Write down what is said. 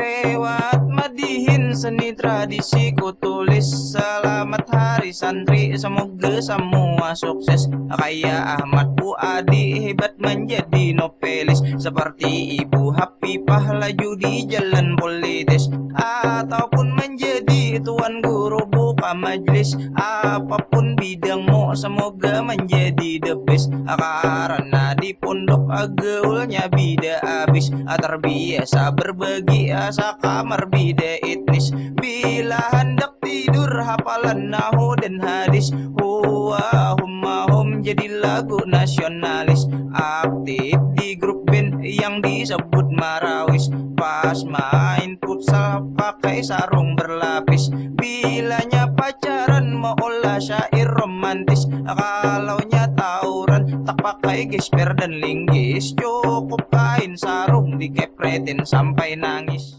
lewat madihin seni tradisi ku tulis selamat hari santri, semoga semua sukses. Kayak Ahmad Puadi hebat menjadi novelis, seperti Ibu Hafifah laju di jalan politis, ataupun menjadi tuan guru buka majelis. Apapun bidangmu semoga menjadi the best, karena di pondok gaulnya bida abis, terbiasa berbagi asa kamar bida etnis. Bila hendak tidur hafalan nahu dan hadis, huwa humma hum jadi lagu nasionalis. Aktif di grup band yang disebut Marawis, pas main futsal pakai sarung berlapis. Bilanya pacaran mau olah syair romantis, kalaunya tawuran tak pakai gesper dan linggis. Cukup kain sarung dikepretin sampai nangis.